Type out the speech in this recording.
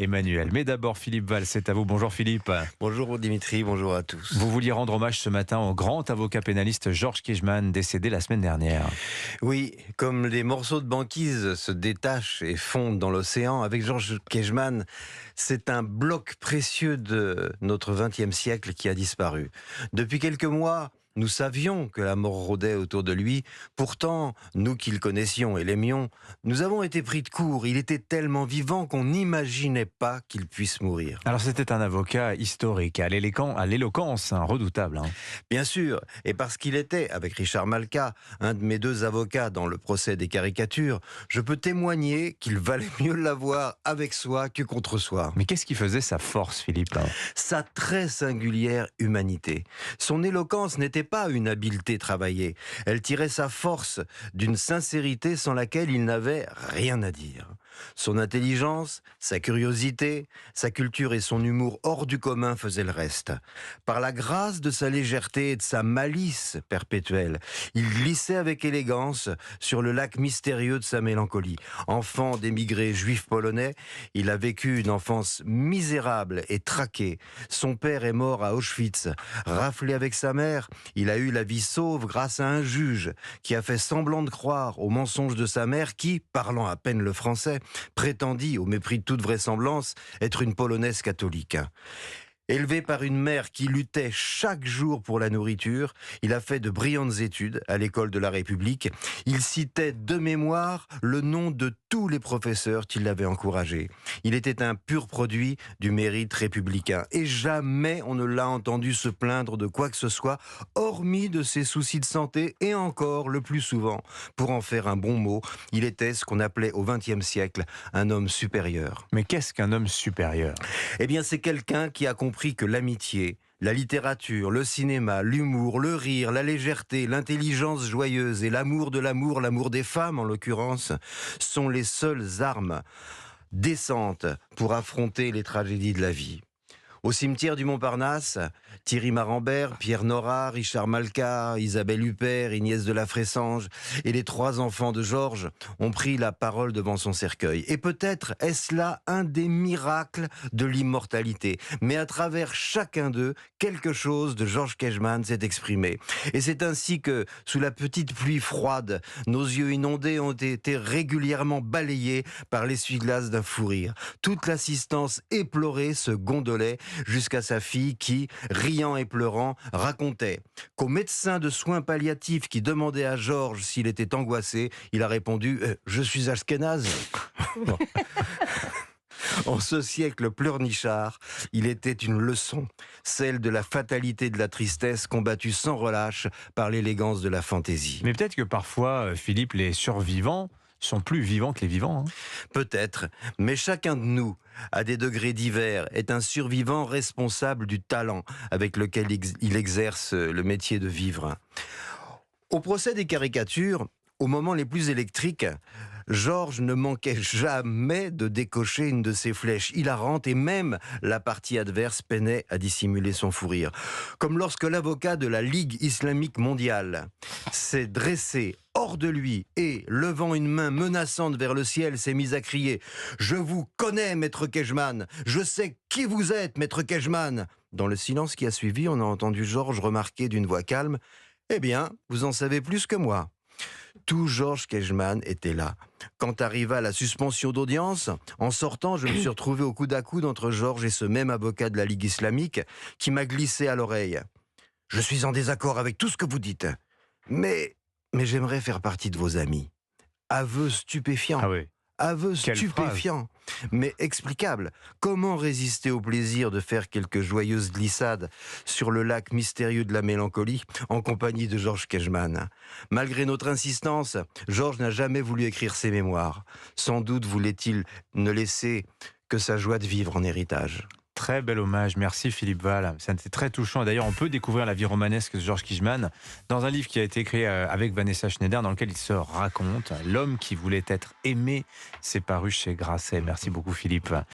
Emmanuel. Mais d'abord, Philippe Val, c'est à vous. Bonjour Philippe. Bonjour Dimitri, bonjour à tous. Vous vouliez rendre hommage ce matin au grand avocat pénaliste Georges Kejman, décédé la semaine dernière. Oui, comme les morceaux de banquise se détachent et fondent dans l'océan, avec Georges Kejman, c'est un bloc précieux de notre XXe siècle qui a disparu. Depuis quelques mois, nous savions que la mort rôdait autour de lui. Pourtant, nous qui le connaissions et l'aimions, nous avons été pris de court. Il était tellement vivant qu'on n'imaginait pas qu'il puisse mourir. Alors c'était un avocat historique, à l'éloquence redoutable. Bien sûr, et parce qu'il était, avec Richard Malka, un de mes deux avocats dans le procès des caricatures, je peux témoigner qu'il valait mieux l'avoir avec soi que contre soi. Mais qu'est-ce qui faisait sa force, Philippe? Sa très singulière humanité. Son éloquence n'était pas une habileté travaillée. Elle tirait sa force d'une sincérité sans laquelle il n'avait rien à dire. Son intelligence, sa curiosité, sa culture et son humour hors du commun faisaient le reste. Par la grâce de sa légèreté et de sa malice perpétuelle, il glissait avec élégance sur le lac mystérieux de sa mélancolie. Enfant d'émigrés juifs polonais, il a vécu une enfance misérable et traquée. Son père est mort à Auschwitz. Raflé avec sa mère, il a eu la vie sauve grâce à un juge qui a fait semblant de croire aux mensonges de sa mère qui, parlant à peine le français, prétendit, au mépris de toute vraisemblance, être une Polonaise catholique. Élevé par une mère qui luttait chaque jour pour la nourriture, il a fait de brillantes études à l'école de la République. Il citait de mémoire le nom de tous les professeurs qui l'avaient encouragé. Il était un pur produit du mérite républicain. Et jamais on ne l'a entendu se plaindre de quoi que ce soit, hormis de ses soucis de santé, et encore, le plus souvent, pour en faire un bon mot, il était ce qu'on appelait au XXe siècle un homme supérieur. Mais qu'est-ce qu'un homme supérieur? Eh bien, c'est quelqu'un qui a compris que l'amitié, la littérature, le cinéma, l'humour, le rire, la légèreté, l'intelligence joyeuse et l'amour de l'amour des femmes en l'occurrence, sont les seules armes décentes pour affronter les tragédies de la vie. Au cimetière du Montparnasse, Thierry Marambert, Pierre Nora, Richard Malka, Isabelle Huppert, Inès de la Fressange et les 3 enfants de Georges ont pris la parole devant son cercueil. Et peut-être est-ce là un des miracles de l'immortalité. Mais à travers chacun d'eux, quelque chose de Georges Kejman s'est exprimé. Et c'est ainsi que, sous la petite pluie froide, nos yeux inondés ont été régulièrement balayés par l'essuie-glace d'un fou rire. Toute l'assistance éplorée se gondolait jusqu'à sa fille qui, riant et pleurant, racontait qu'au médecin de soins palliatifs qui demandait à Georges s'il était angoissé, il a répondu « Je suis ashkénaze ». En ce siècle pleurnichard, il était une leçon, celle de la fatalité de la tristesse combattue sans relâche par l'élégance de la fantaisie. Mais peut-être que parfois, Philippe, les survivants sont plus vivants que les vivants. Peut-être, mais chacun de nous, à des degrés divers, est un survivant responsable du talent avec lequel il exerce le métier de vivre. Au procès des caricatures, aux moments les plus électriques, Georges ne manquait jamais de décocher une de ses flèches hilarantes et même la partie adverse peinait à dissimuler son fou rire. Comme lorsque l'avocat de la Ligue islamique mondiale s'est dressé hors de lui et, levant une main menaçante vers le ciel, s'est mis à crier « Je vous connais, maître Kejman, je sais qui vous êtes, maître Kejman !» Dans le silence qui a suivi, on a entendu Georges remarquer d'une voix calme « Eh bien, vous en savez plus que moi !» Tout Georges Kejman était là. Quand arriva la suspension d'audience, en sortant, je me suis retrouvé au coude à coude entre Georges et ce même avocat de la Ligue islamique qui m'a glissé à l'oreille. « Je suis en désaccord avec tout ce que vous dites, mais j'aimerais faire partie de vos amis. » Aveu stupéfiant. Ah oui. Aveu Quelle stupéfiant, mais explicable. Comment résister au plaisir de faire quelques joyeuses glissades sur le lac mystérieux de la mélancolie en compagnie de Georges Kejman? Malgré notre insistance, Georges n'a jamais voulu écrire ses mémoires. Sans doute voulait-il ne laisser que sa joie de vivre en héritage. Très bel hommage, merci Philippe Val. C'était très touchant. D'ailleurs, on peut découvrir la vie romanesque de Georges Kejman dans un livre qui a été écrit avec Vanessa Schneider, dans lequel il se raconte. L'homme qui voulait être aimé, c'est paru chez Grasset. Merci beaucoup Philippe.